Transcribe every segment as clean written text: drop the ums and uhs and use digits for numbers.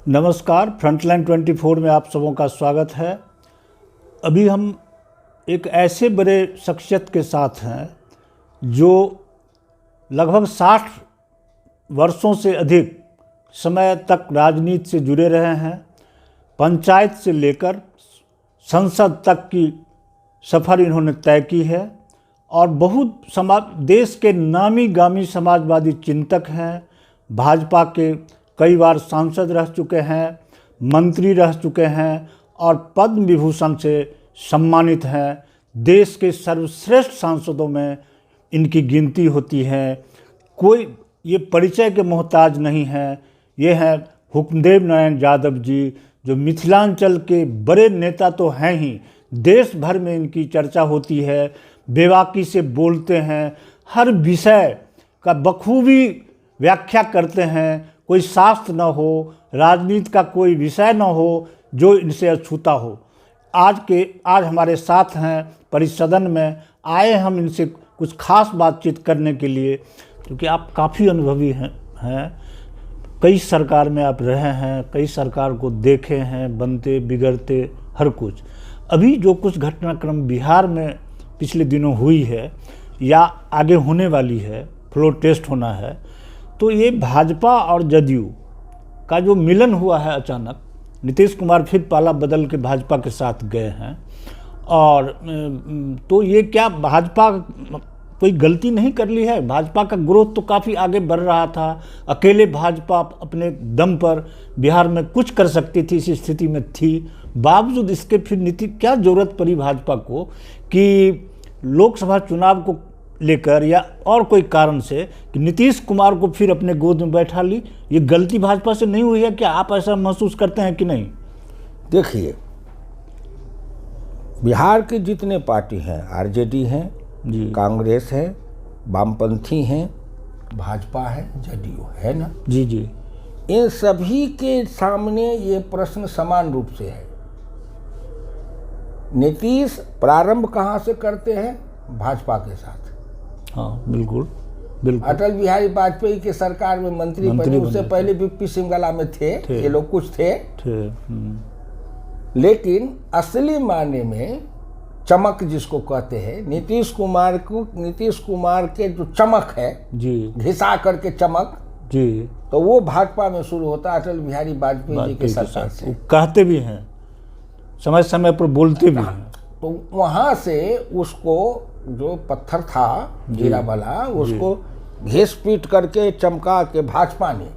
नमस्कार, फ्रंटलाइन 24 में आप सबों का स्वागत है। अभी हम एक ऐसे बड़े शख्सियत के साथ हैं जो लगभग 60 वर्षों से अधिक समय तक राजनीति से जुड़े रहे हैं। पंचायत से लेकर संसद तक की सफ़र इन्होंने तय की है और बहुत देश के नामी गामी समाजवादी चिंतक हैं। भाजपा के कई बार सांसद रह चुके हैं, मंत्री रह चुके हैं और पद्म विभूषण से सम्मानित हैं। देश के सर्वश्रेष्ठ सांसदों में इनकी गिनती होती है। कोई ये परिचय के मोहताज नहीं है। ये हैं हुक्मदेव नारायण यादव जी, जो मिथिलांचल के बड़े नेता तो हैं ही, देश भर में इनकी चर्चा होती है। बेबाकी से बोलते हैं, हर विषय का बखूबी व्याख्या करते हैं। कोई शास्त्र न हो, राजनीति का कोई विषय न हो जो इनसे अछूता हो। आज हमारे साथ हैं, परिसदन में आए हम इनसे कुछ खास बातचीत करने के लिए, क्योंकि आप काफ़ी अनुभवी हैं। कई सरकार में आप रहे हैं, कई सरकार को देखे हैं, बनते बिगड़ते हर कुछ। अभी जो कुछ घटनाक्रम बिहार में पिछले दिनों हुई है या आगे होने वाली है, फ्लोर टेस्ट होना है, तो ये भाजपा और जदयू का जो मिलन हुआ है अचानक, नीतीश कुमार फिर पाला बदल के भाजपा के साथ गए हैं। और तो ये क्या भाजपा कोई गलती नहीं कर ली है? भाजपा का ग्रोथ तो काफ़ी आगे बढ़ रहा था। अकेले भाजपा अपने दम पर बिहार में कुछ कर सकती थी, इस स्थिति में थी। बावजूद इसके फिर क्या ज़रूरत पड़ी भाजपा को कि लोकसभा चुनाव को लेकर या और कोई कारण से कि नीतीश कुमार को फिर अपने गोद में बैठा ली? ये गलती भाजपा से नहीं हुई है क्या? आप ऐसा महसूस करते हैं कि नहीं? देखिए, बिहार की जितने पार्टी हैं, आरजेडी हैं जी, कांग्रेस है, वामपंथी हैं, भाजपा है, जदयू है ना जी जी, इन सभी के सामने ये प्रश्न समान रूप से है। नीतीश प्रारंभ कहाँ से करते हैं? भाजपा के साथ। हाँ, बिल्कुल बिल्कुल। अटल बिहारी वाजपेयी के सरकार में मंत्री बने, उससे पहले बीपी सिंगला में थे। ये लोग कुछ थे। लेकिन असली मायने में चमक जिसको कहते हैं, नीतीश कुमार के जो चमक है जी, घिसा करके चमक जी, तो वो भाजपा में शुरू होता है अटल बिहारी वाजपेयी जी के सरकार से। कहते भी हैं, समय समय पर बोलते भी हैं। तो वहाँ से उसको जो पत्थर था हीरा वाला, उसको घिस पीट करके चमका के भाजपा ने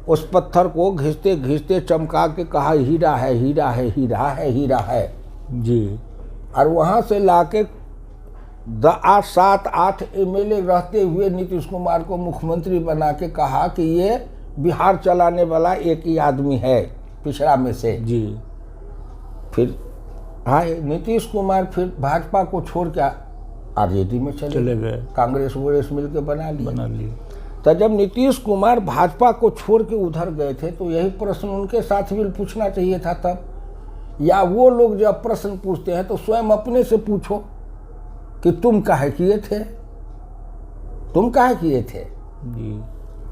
उस पत्थर को घिसते घिसते चमका के कहा हीरा है, हीरा है, हीरा है, हीरा है जी। और वहाँ से लाके 7-8 एमएलए रहते हुए नीतीश कुमार को मुख्यमंत्री बना के कहा कि ये बिहार चलाने वाला एक ही आदमी है पिछड़ा में से जी। फिर हाँ, नीतीश कुमार फिर भाजपा को छोड़ के आरजेडी में चले गए, कांग्रेस वोरेस मिलकर बना लिए। तो जब नीतीश कुमार भाजपा को छोड़ के उधर गए थे, तो यही प्रश्न उनके साथ भी पूछना चाहिए था तब। या वो लोग जब प्रश्न पूछते हैं तो स्वयं अपने से पूछो कि तुम काहे किए थे, तुम काहे किए थे जी।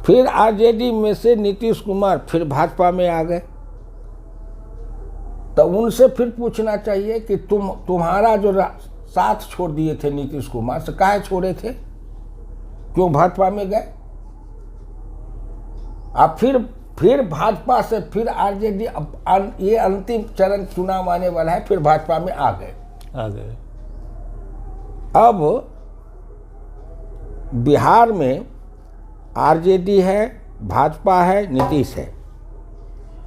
फिर आरजेडी में से नीतीश कुमार फिर भाजपा में आ गए, तो उनसे फिर पूछना चाहिए कि तुम्हारा जो साथ छोड़ दिए थे नीतीश कुमार से, काहे छोड़े थे, क्यों भाजपा में गए? अब फिर भाजपा से फिर आरजेडी, ये अंतिम चरण चुनाव आने वाला है, फिर भाजपा में आ गए। अब बिहार में आरजेडी है, भाजपा है, नीतीश है।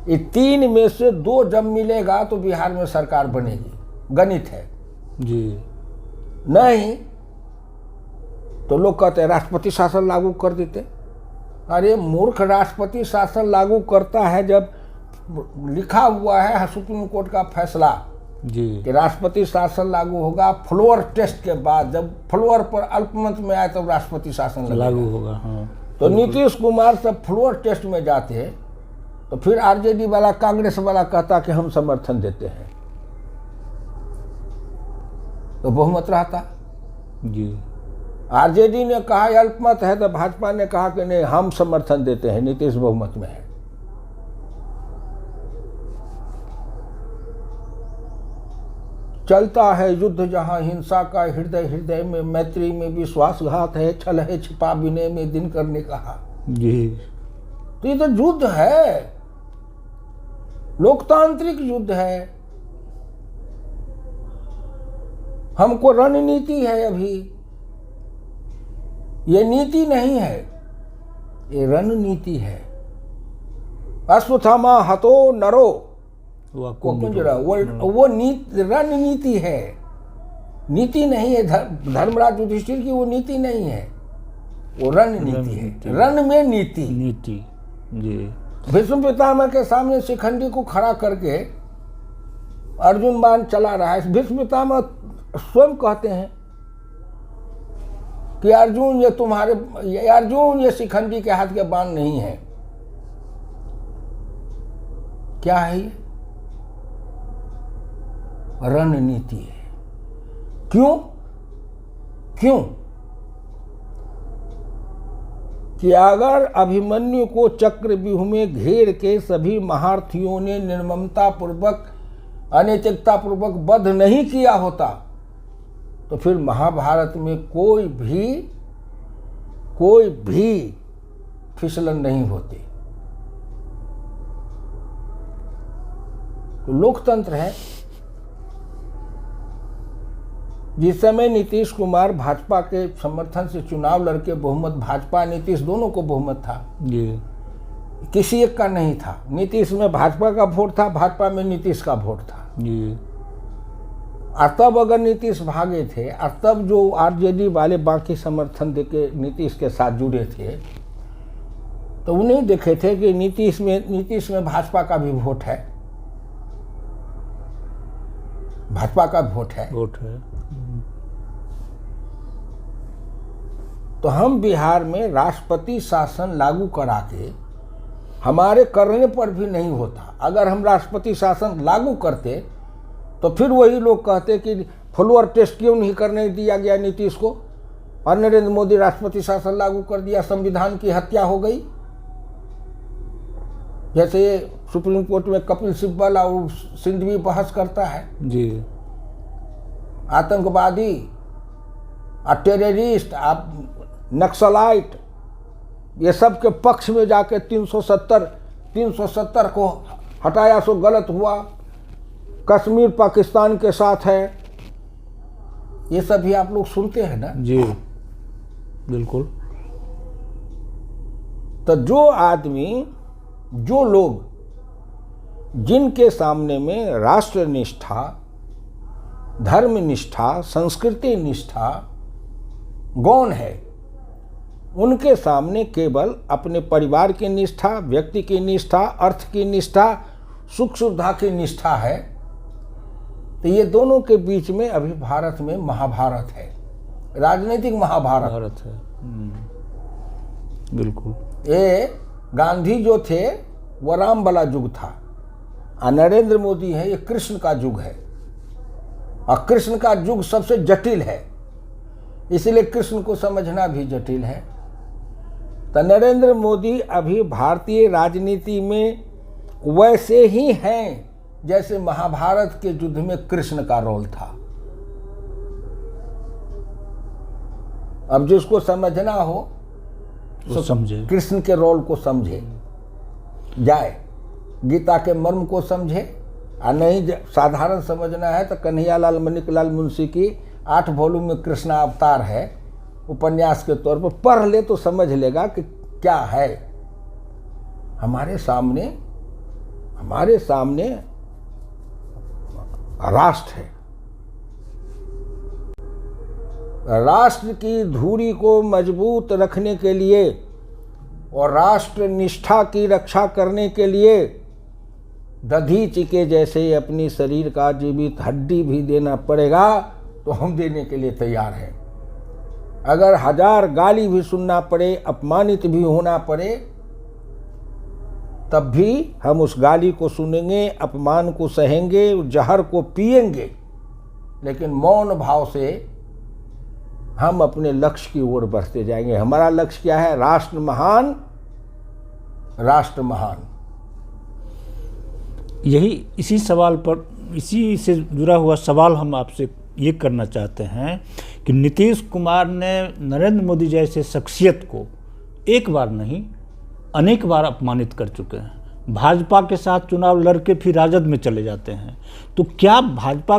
ये तीन में से 2 जब मिलेगा तो बिहार में सरकार बनेगी, गणित है जी। नहीं तो लोग कहते हैं राष्ट्रपति शासन लागू कर देते। अरे मूर्ख, राष्ट्रपति शासन लागू करता है जब लिखा हुआ है सुप्रीम कोर्ट का फैसला जी कि राष्ट्रपति शासन लागू होगा फ्लोर टेस्ट के बाद। जब फ्लोर पर अल्पमत में आए तब राष्ट्रपति शासन लागू होगा। हाँ, तो नीतीश कुमार सब फ्लोर टेस्ट में जाते हैं, तो फिर आरजेडी वाला, कांग्रेस वाला कहता कि हम समर्थन देते हैं, तो बहुमत रहता जी। आरजेडी ने कहा अल्पमत है, तो भाजपा ने कहा कि नहीं हम समर्थन देते हैं, नीतीश बहुमत में है। चलता है युद्ध जहाँ हिंसा का, हृदय हृदय में मैत्री में विश्वासघात है, छल है छिपा विनय में दिनकर ने कहा। जी। तो ये तो युद्ध है, लोकतांत्रिक युद्ध है। हमको रणनीति है अभी, ये नीति नहीं है, ये रणनीति है। अश्वत्थामा हतो नरो वो रणनीति है, नीति नहीं है। धर्मराज युधिष्ठिर की वो नीति नहीं है, वो रणनीति है। रण में नीति जी। भीष्म पितामह के सामने शिखंडी को खड़ा करके अर्जुन बाण चला रहा है। भीष्म पितामह स्वयं कहते हैं कि अर्जुन ये शिखंडी के हाथ के बाण नहीं है। क्या है ये? रणनीति है। क्यों? कि अगर अभिमन्यु को चक्रव्यूह में घेर के सभी महारथियों ने निर्ममता पूर्वक, अनैतिकता पूर्वक वध नहीं किया होता तो फिर महाभारत में कोई भी फिसलन नहीं होती। तो लोकतंत्र है। जिस समय नीतीश कुमार भाजपा के समर्थन से चुनाव लड़के बहुमत, भाजपा नीतीश दोनों को बहुमत था जी, किसी एक का नहीं था। नीतीश में भाजपा का वोट था, भाजपा में नीतीश का वोट था जी। और तब अगर नीतीश भागे थे और तब जो आरजेडी वाले बाकी समर्थन देके नीतीश के साथ जुड़े थे तो उन्हें देखे थे कि नीतीश में भाजपा का भी वोट है, भाजपा का वोट है। तो हम बिहार में राष्ट्रपति शासन लागू करा के, हमारे करने पर भी नहीं होता। अगर हम राष्ट्रपति शासन लागू करते तो फिर वही लोग कहते कि फ्लोर टेस्ट क्यों नहीं करने दिया गया नीतीश को, और नरेंद्र मोदी राष्ट्रपति शासन लागू कर दिया, संविधान की हत्या हो गई। जैसे सुप्रीम कोर्ट में कपिल सिब्बल और सिंघवी बहस करता है जी। आतंकवादी, टेररिस्ट, नक्सलाइट, ये सब के पक्ष में जाके 370 को हटाया सो गलत हुआ। कश्मीर पाकिस्तान के साथ है, ये सब भी आप लोग सुनते हैं ना जी, बिल्कुल। तो जो लोग जिनके सामने में राष्ट्र निष्ठा, धर्म निष्ठा, संस्कृति निष्ठा गौण है, उनके सामने केवल अपने परिवार की निष्ठा, व्यक्ति की निष्ठा, अर्थ की निष्ठा, सुख सुविधा की निष्ठा है। तो ये दोनों के बीच में अभी भारत में महाभारत है, राजनीतिक महाभारत है। बिल्कुल। ये गांधी जो थे वो राम वाला युग था, और नरेंद्र मोदी है ये कृष्ण का युग है, और कृष्ण का युग सबसे जटिल है, इसलिए कृष्ण को समझना भी जटिल है। तो नरेंद्र मोदी अभी भारतीय राजनीति में वैसे ही हैं जैसे महाभारत के युद्ध में कृष्ण का रोल था। अब जिसको समझना हो वो समझे, कृष्ण के रोल को समझे जाए, गीता के मर्म को समझे। और नहीं साधारण समझना है तो कन्हैयालाल मणिकलाल मुंशी की 8 वॉल्यूम में कृष्ण अवतार है, उपन्यास के तौर पर पढ़ ले तो समझ लेगा कि क्या है। हमारे सामने राष्ट्र है। राष्ट्र की धुरी को मजबूत रखने के लिए और राष्ट्र निष्ठा की रक्षा करने के लिए दधीचि के जैसे अपनी शरीर का जीवित हड्डी भी देना पड़ेगा तो हम देने के लिए तैयार हैं। अगर 1000 गाली भी सुनना पड़े, अपमानित भी होना पड़े, तब भी हम उस गाली को सुनेंगे, अपमान को सहेंगे, जहर को पिएंगे, लेकिन मौन भाव से हम अपने लक्ष्य की ओर बढ़ते जाएंगे। हमारा लक्ष्य क्या है? राष्ट्र महान, राष्ट्र महान। यही इसी सवाल पर इसी से जुड़ा हुआ सवाल हम आपसे ये करना चाहते हैं कि नीतीश कुमार ने नरेंद्र मोदी जैसे शख्सियत को एक बार नहीं अनेक बार अपमानित कर चुके हैं। भाजपा के साथ चुनाव लड़के फिर राजद में चले जाते हैं। तो क्या भाजपा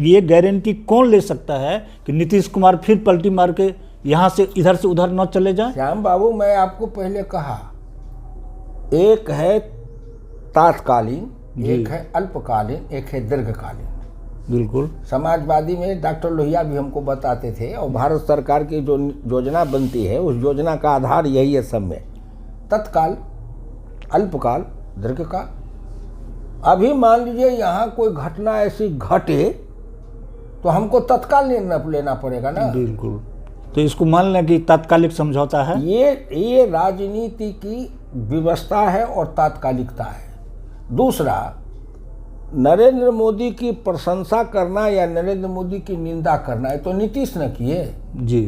ये गारंटी कौन ले सकता है कि नीतीश कुमार फिर पलटी मार के यहाँ से इधर से उधर न चले जाएं? श्याम बाबू, मैं आपको पहले कहा, एक है तात्कालीन, एक है अल्पकालीन, एक है दीर्घकालीन। बिल्कुल। समाजवादी में डॉक्टर लोहिया भी हमको बताते थे, और भारत सरकार की जो योजना बनती है उस योजना का आधार यही है सब में, तत्काल, अल्पकाल, दीर्घकाल। अभी मान लीजिए यहाँ कोई घटना ऐसी घटे तो हमको तत्काल निर्णय लेना पड़ेगा ना। बिल्कुल। तो इसको मान लें कि तात्कालिक समझौता है। ये राजनीति की व्यवस्था है और तात्कालिकता है। दूसरा, नरेंद्र मोदी की प्रशंसा करना या नरेंद्र मोदी की निंदा करना, है तो नीतीश ने किए जी।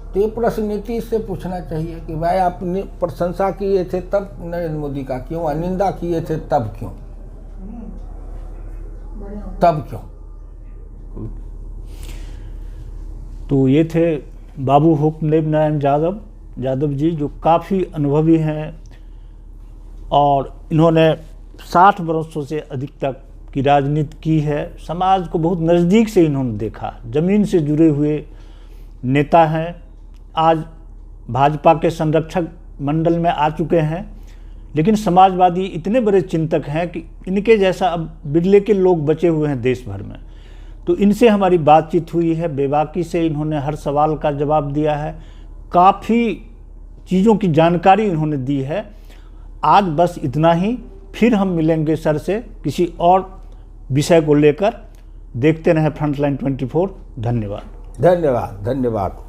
तो ये प्रश्न नीतीश से पूछना चाहिए कि भाई आप प्रशंसा किए थे तब नरेंद्र मोदी का क्यों, और निंदा किए थे तब क्यों, तब क्यों? तो ये थे बाबू हुक्मदेव नारायण यादव जी, जो काफ़ी अनुभवी हैं और इन्होंने 60 वर्षों से अधिक तक की राजनीति की है। समाज को बहुत नज़दीक से इन्होंने देखा, ज़मीन से जुड़े हुए नेता हैं। आज भाजपा के संरक्षक मंडल में आ चुके हैं, लेकिन समाजवादी इतने बड़े चिंतक हैं कि इनके जैसा अब बिरले के लोग बचे हुए हैं देश भर में। तो इनसे हमारी बातचीत हुई है, बेबाकी से इन्होंने हर सवाल का जवाब दिया है, काफ़ी चीज़ों की जानकारी इन्होंने दी है। आज बस इतना ही, फिर हम मिलेंगे सर से किसी और विषय को लेकर। देखते रहें फ्रंटलाइन 24। धन्यवाद। धन्यवाद। धन्यवाद।